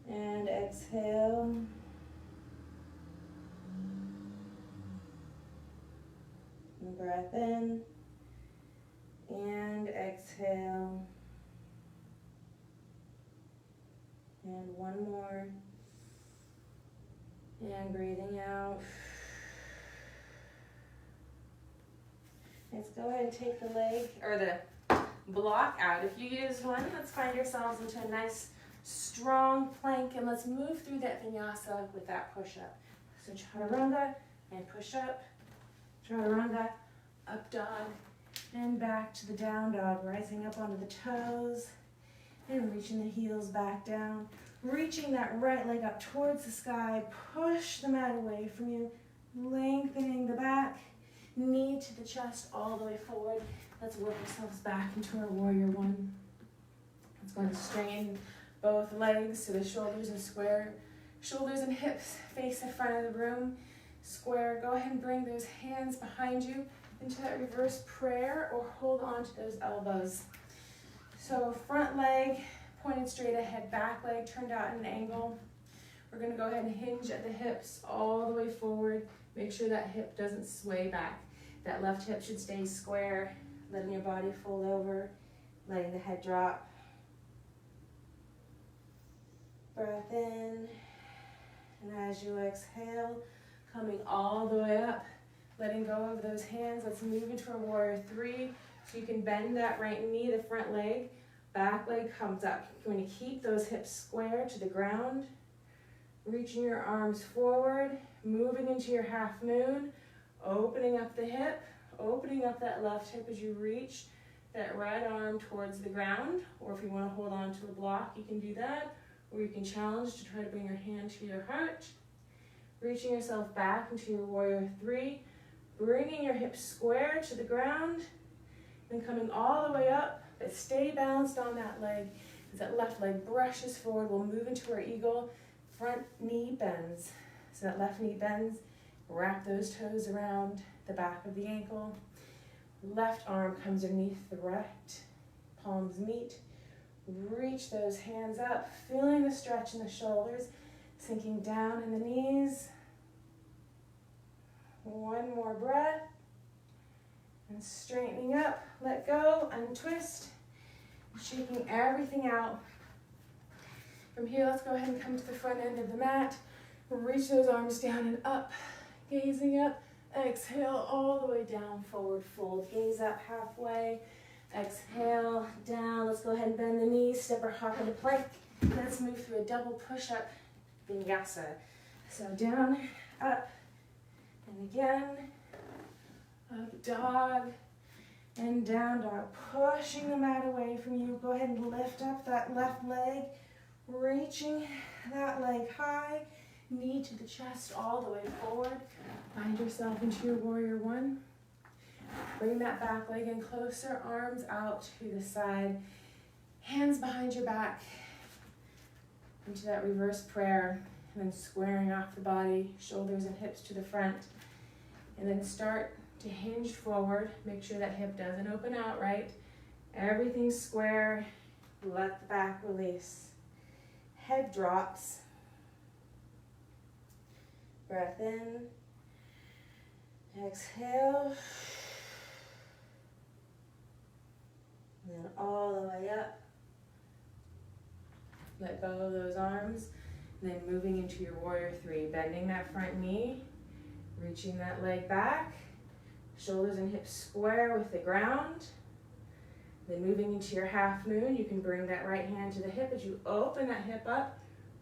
[SPEAKER 2] and exhale. And breath in, and exhale. And one more. And breathing out. Let's go ahead and take the leg or the block out. If you use one, let's find ourselves into a nice strong plank, and let's move through that vinyasa with that push-up. So chaturanga and push-up, chaturanga, up dog, and back to the down dog, rising up onto the toes and reaching the heels back down. Reaching that right leg up towards the sky, push the mat away from you, lengthening the back, knee to the chest all the way forward. Let's work ourselves back into our warrior one. Let's go and straighten both legs so the shoulders and square. Shoulders and hips face the front of the room. Square, go ahead and bring those hands behind you into that reverse prayer or hold on to those elbows. So front leg pointed straight ahead, back leg turned out at an angle. We're going to go ahead and hinge at the hips all the way forward. Make sure that hip doesn't sway back. That left hip should stay square, letting your body fold over, letting the head drop. Breath in, and as you exhale, coming all the way up, letting go of those hands. Let's move into our warrior three. So you can bend that right knee, the front leg. Back leg comes up. You're going to keep those hips square to the ground. Reaching your arms forward, moving into your half moon, opening up the hip, opening up that left hip as you reach that right arm towards the ground. Or if you want to hold on to a block, you can do that. Or you can challenge to try to bring your hand to your heart. Reaching yourself back into your warrior three, bringing your hips square to the ground, then coming all the way up. But stay balanced on that leg. As that left leg brushes forward, we'll move into our eagle. Front knee bends. So that left knee bends. Wrap those toes around the back of the ankle. Left arm comes underneath the right. Palms meet. Reach those hands up, feeling the stretch in the shoulders, sinking down in the knees. One more breath. And straightening up, let go, untwist, shaking everything out. From here, let's go ahead and come to the front end of the mat. Reach those arms down and up, gazing up. Exhale all the way down, forward fold. Gaze up halfway. Exhale, down. Let's go ahead and bend the knees, step or hop into plank. Let's move through a double push-up vinyasa. So down, up, and again. Up dog and down dog, pushing the mat away from you. Go ahead and lift up that left leg, reaching that leg high, knee to the chest all the way forward. Find yourself into your warrior one. Bring that back leg in closer, arms out to the side, hands behind your back, into that reverse prayer, and then squaring off the body, shoulders and hips to the front, and then start to hinge forward. Make sure that hip doesn't open out, right? Everything's square. Let the back release. Head drops. Breath in. Exhale. And then all the way up. Let go of those arms. And then moving into your warrior three. Bending that front knee. Reaching that leg back. Shoulders and hips square with the ground. Then moving into your half moon, you can bring that right hand to the hip as you open that hip up,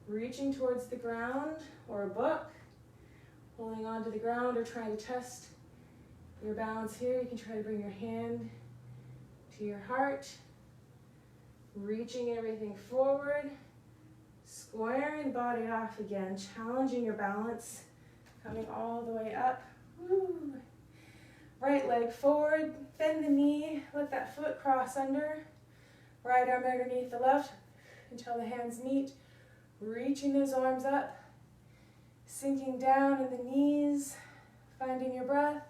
[SPEAKER 2] reaching towards the ground or a book, holding on to the ground or trying to test your balance here, you can try to bring your hand to your heart, reaching everything forward, squaring the body off again, challenging your balance, coming all the way up. Woo. Right leg forward, bend the knee, let that foot cross under, right arm underneath the left until the hands meet, reaching those arms up, sinking down in the knees, finding your breath,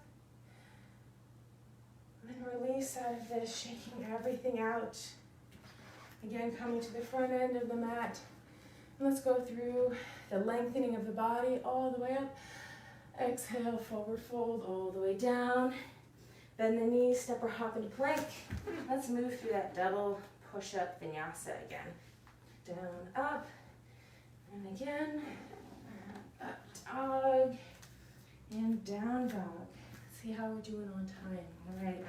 [SPEAKER 2] and then release out of this, shaking everything out. Again, coming to the front end of the mat. Let's go through the lengthening of the body all the way up. Exhale, forward fold all the way down. Bend the knees, step or hop into plank. Let's move through that double push-up vinyasa again. Down, up, and again. Up dog, and down dog. Let's see how we're doing on time. All right,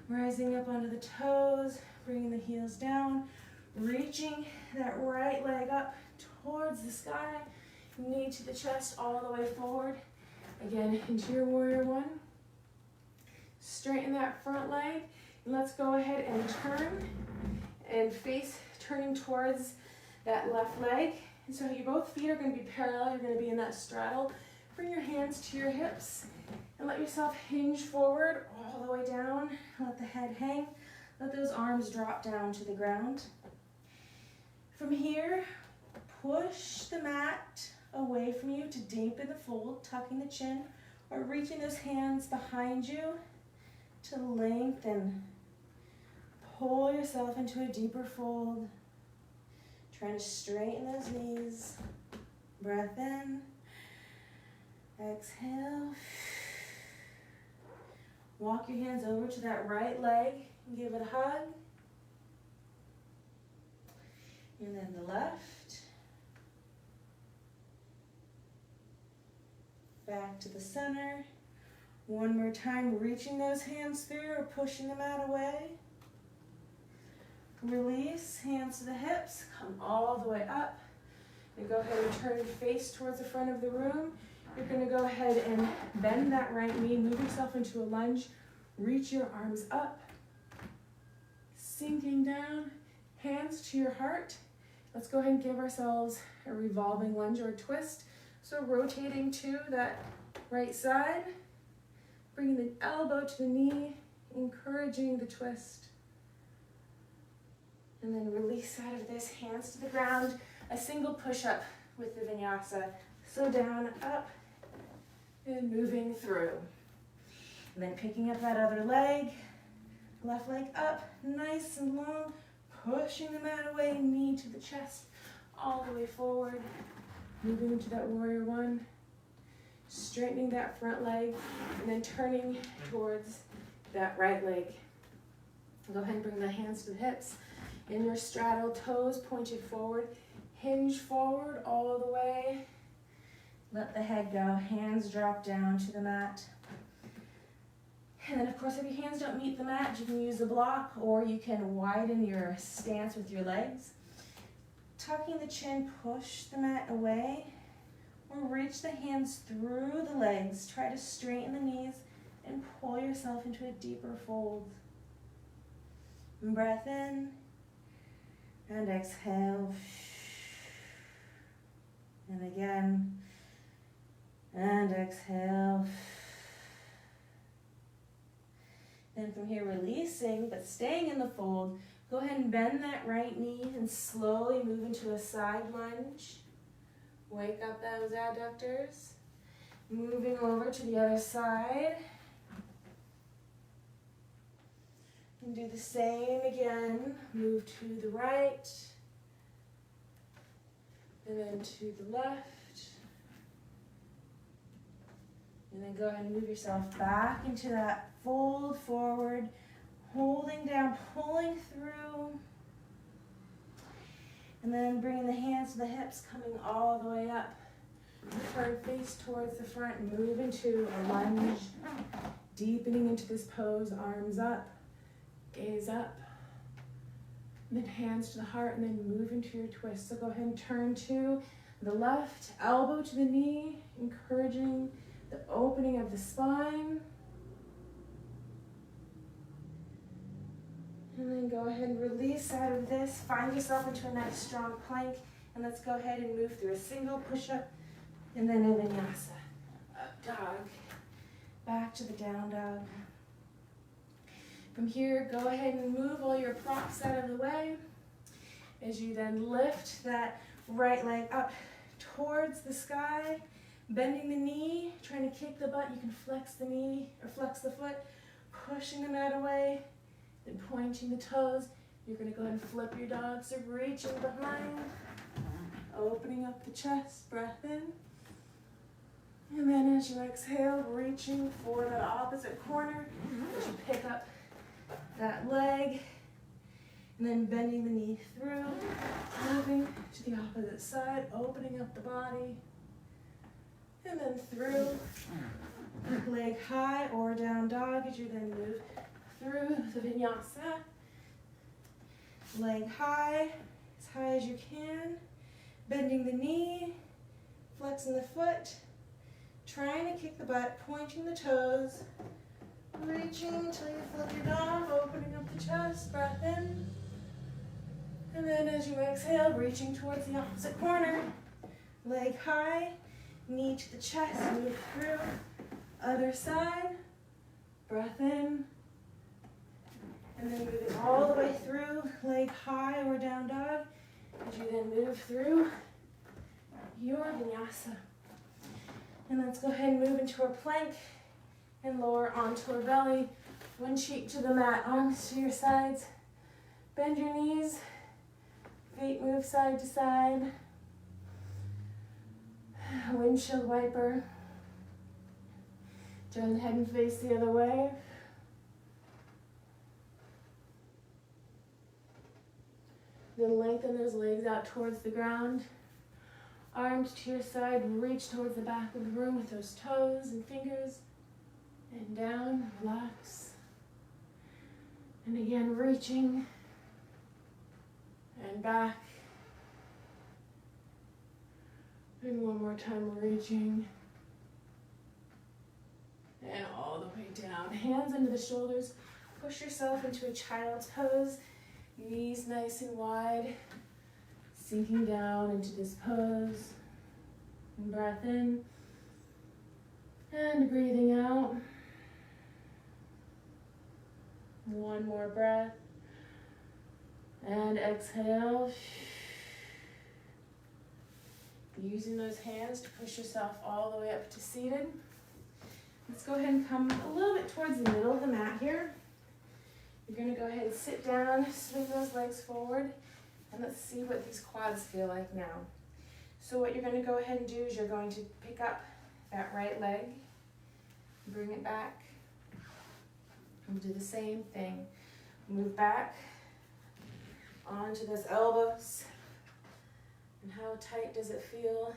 [SPEAKER 2] rising up onto the toes, bringing the heels down, reaching that right leg up towards the sky, knee to the chest all the way forward. Again, into your warrior one. Straighten that front leg. And let's go ahead and turn and face turning towards that left leg. And so your both feet are going to be parallel. You're going to be in that straddle. Bring your hands to your hips and let yourself hinge forward all the way down. Let the head hang. Let those arms drop down to the ground. From here, push the mat away from you to deepen the fold, tucking the chin, or reaching those hands behind you to lengthen. Pull yourself into a deeper fold. Trying to straighten those knees. Breath in. Exhale. Walk your hands over to that right leg and give it a hug. And then the left. Back to the center. One more time, reaching those hands through or pushing the mat away. Release, hands to the hips, come all the way up. And go ahead and turn your face towards the front of the room. You're going to go ahead and bend that right knee, move yourself into a lunge, reach your arms up, sinking down, hands to your heart. Let's go ahead and give ourselves a revolving lunge or a twist. So rotating to that right side, bringing the elbow to the knee, encouraging the twist. And then release out of this, hands to the ground, a single push-up with the vinyasa. So down, up, and moving through. And then picking up that other leg, left leg up, nice and long, pushing the mat away, knee to the chest, all the way forward. Moving into that warrior one, straightening that front leg, and then turning towards that right leg. Go ahead and bring the hands to the hips. In your straddle, toes pointed forward, hinge forward all the way. Let the head go, hands drop down to the mat. And then of course, if your hands don't meet the mat, you can use the block or you can widen your stance with your legs. Tucking the chin, push the mat away, or reach the hands through the legs. Try to straighten the knees and pull yourself into a deeper fold. Breath in, and exhale. And again, and exhale. Then from here, releasing, but staying in the fold. Go ahead and bend that right knee and slowly move into a side lunge. Wake up those adductors. Moving over to the other side. And do the same again. Move to the right. And then to the left. And then go ahead and move yourself back into that fold forward. Holding down, pulling through. And then bringing the hands to the hips, coming all the way up. Turn face towards the front and move into a lunge. Deepening into this pose, arms up, gaze up. And then hands to the heart and then move into your twist. So go ahead and turn to the left, elbow to the knee, encouraging the opening of the spine. And then go ahead and release out of this. Find yourself into a nice strong plank. And let's go ahead and move through a single push-up and then a vinyasa. Up dog. Back to the down dog. From here, go ahead and move all your props out of the way. As you then lift that right leg up towards the sky, bending the knee, trying to kick the butt. You can flex the knee or flex the foot, pushing the mat away. Then pointing the toes, you're going to go ahead and flip your dog, so reaching behind, opening up the chest, breath in. And then as you exhale, reaching for that opposite corner, as you pick up that leg, and then bending the knee through, moving to the opposite side, opening up the body, and then through, leg high or down dog as you then move through the vinyasa. Leg high, as high as you can. Bending the knee, flexing the foot, trying to kick the butt, pointing the toes, reaching until you flip your dog, opening up the chest, breath in. And then as you exhale, reaching towards the opposite corner. Leg high, knee to the chest, move through. Other side, breath in. And then moving all the way through, leg high or down dog, as you then move through your vinyasa. And let's go ahead and move into our plank and lower onto our belly. One cheek to the mat, arms to your sides. Bend your knees, feet move side to side. Windshield wiper. Turn the head and face the other way. Then lengthen those legs out towards the ground. Arms to your side, reach towards the back of the room with those toes and fingers. And down, relax. And again, reaching. And back. And one more time, reaching. And all the way down. Hands under the shoulders. Push yourself into a child's pose. Knees nice and wide, sinking down into this pose. And breath in, and breathing out. One more breath, and exhale. Using those hands to push yourself all the way up to seated. Let's go ahead and come a little bit towards the middle of the mat here. You're going to go ahead and sit down, swing those legs forward, and let's see what these quads feel like now. So what you're going to go ahead and do is you're going to pick up that right leg, bring it back, and do the same thing. Move back onto those elbows. And how tight does it feel?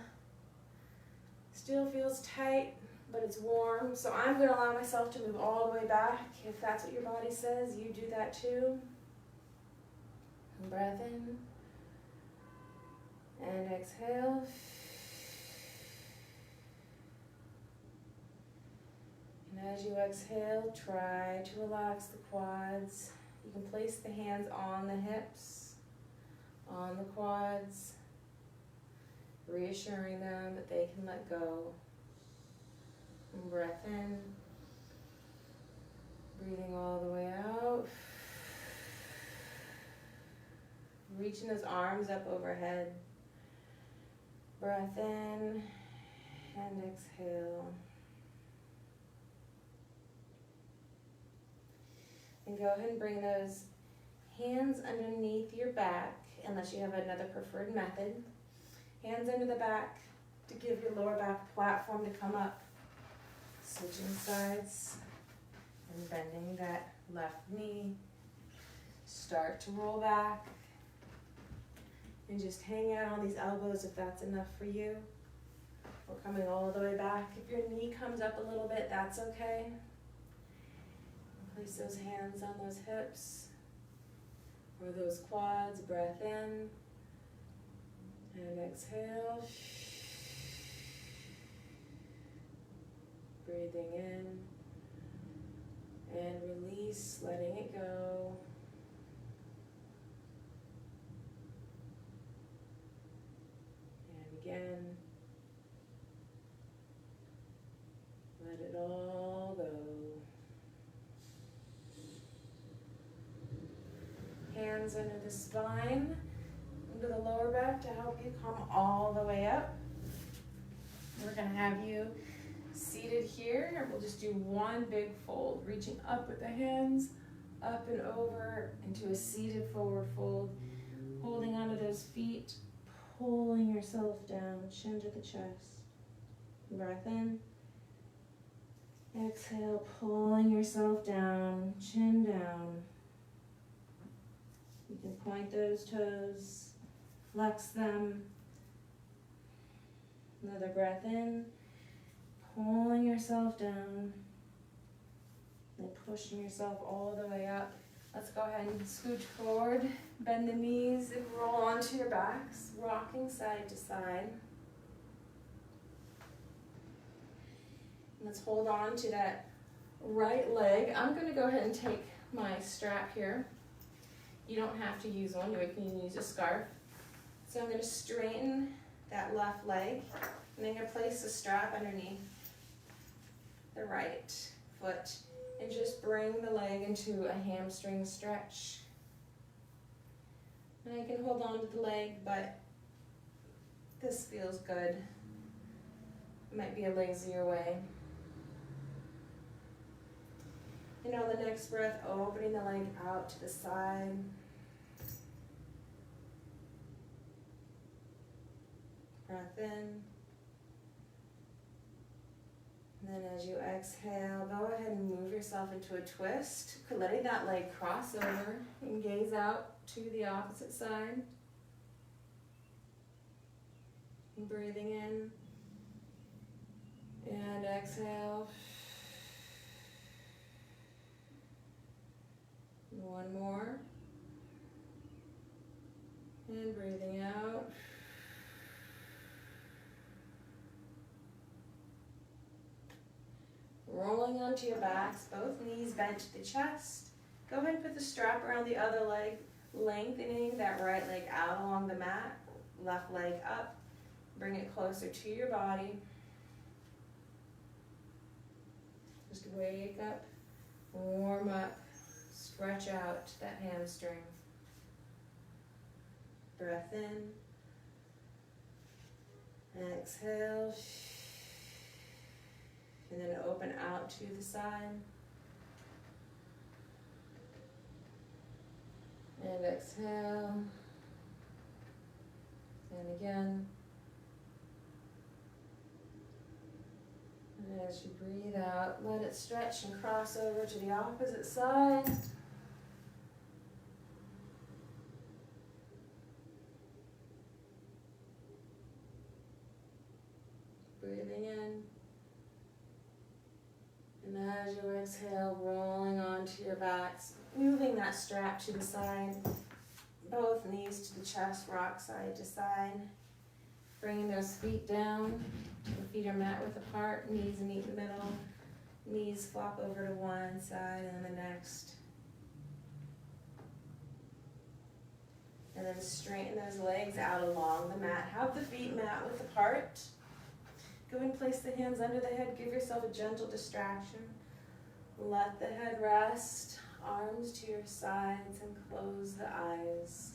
[SPEAKER 2] Still feels tight, but it's warm. So I'm going to allow myself to move all the way back. If that's what your body says, you do that too. And breath in. And exhale. And as you exhale, try to relax the quads. You can place the hands on the hips, on the quads, reassuring them that they can let go. And breath in, breathing all the way out. Reaching those arms up overhead. Breath in and exhale. And go ahead and bring those hands underneath your back, unless you have another preferred method. Hands under the back to give your lower back platform to come up. Switching sides and bending that left knee. Start to roll back. And just hang out on these elbows if that's enough for you. Or coming all the way back. If your knee comes up a little bit, that's okay. Place those hands on those hips or those quads. Breath in and exhale. Breathing in and release, letting it go. And again, let it all go. Hands under the spine, into the lower back to help you come all the way up. We're going to have you seated here. We'll just do one big fold, reaching up with the hands, up and over into a seated forward fold, holding onto those feet, pulling yourself down, chin to the chest. Breath in. Exhale, pulling yourself down, chin down. You can point those toes, flex them. Another breath in, pulling yourself down, and pushing yourself all the way up. Let's go ahead and scooch forward, bend the knees, and roll onto your backs, rocking side to side. Let's hold on to that right leg. I'm going to go ahead and take my strap here. You don't have to use one, you can use a scarf. So I'm going to straighten that left leg, and I'm going to place the strap underneath the right foot and just bring the leg into a hamstring stretch. And I can hold on to the leg, but this feels good. It might be a lazier way. And on the next breath, opening the leg out to the side. Breath in. And then as you exhale, go ahead and move yourself into a twist. Letting that leg cross over and gaze out to the opposite side. And breathing in. And exhale. One more. And breathing out. Rolling onto your backs, both knees bent to the chest. Go ahead and put the strap around the other leg, lengthening that right leg out along the mat, left leg up. Bring it closer to your body. Just wake up, warm up, stretch out that hamstring. Breath in. Exhale. And then open out to the side. And exhale. And again. And as you breathe out, let it stretch and cross over to the opposite side. Breathing in. And as you exhale, rolling onto your backs, moving that strap to the side, both knees to the chest, rock side to side. Bringing those feet down. The feet are mat width apart, knees meet in the middle. Knees flop over to one side and the next. And then straighten those legs out along the mat. Have the feet mat width apart. Go and place the hands under the head. Give yourself a gentle distraction. Let the head rest. Arms to your sides and close the eyes.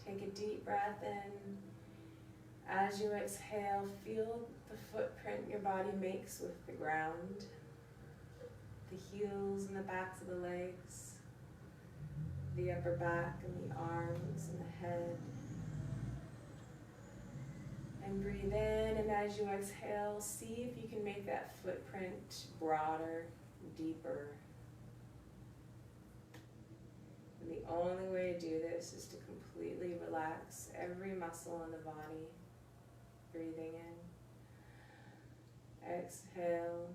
[SPEAKER 2] Take a deep breath in. As you exhale, feel the footprint your body makes with the ground. The heels and the backs of the legs. The upper back and the arms and the head. And breathe in, and as you exhale, see if you can make that footprint broader, deeper. And the only way to do this is to completely relax every muscle in the body. Breathing in. Exhale.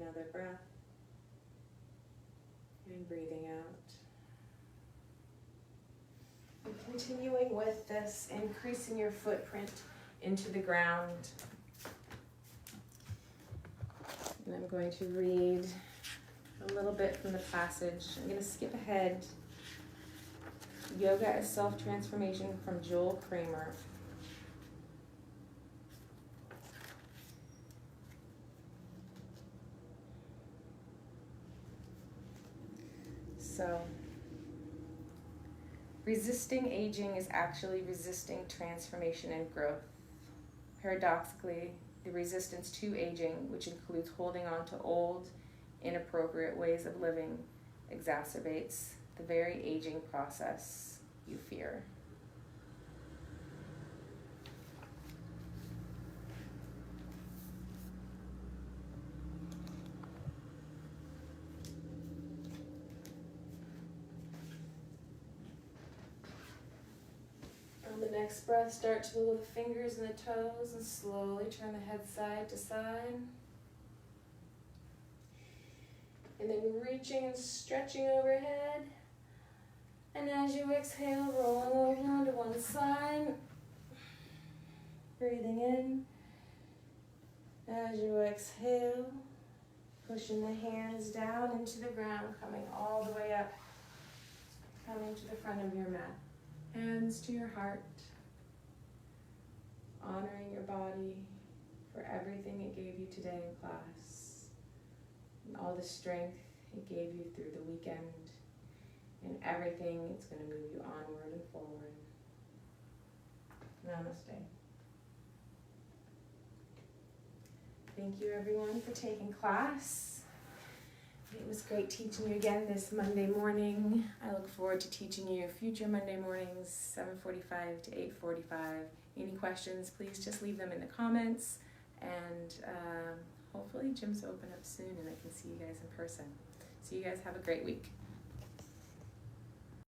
[SPEAKER 2] Another breath. And breathing out. And continuing with this, increasing your footprint into the ground. And I'm going to read a little bit from the passage. I'm going to skip ahead. Yoga as Self-Transformation from Joel Kramer. So, resisting aging is actually resisting transformation and growth. Paradoxically, the resistance to aging, which includes holding on to old, inappropriate ways of living, exacerbates the very aging process you fear. On the next breath, start to move the fingers and the toes and slowly turn the head side to side. And then reaching and stretching overhead. And as you exhale, rolling over onto one side. Breathing in. As you exhale, pushing the hands down into the ground, coming all the way up. Coming to the front of your mat. Hands to your heart. Honoring your body for everything it gave you today in class. And all the strength it gave you through the weekend. And everything it's going to move you onward and forward. Namaste. Thank you everyone for taking class. It was great teaching you again this Monday morning. I look forward to teaching you future Monday mornings, 7:45 to 8:45. Any questions, please just leave them in the comments. And hopefully gyms open up soon and I can see you guys in person. So you guys have a great week.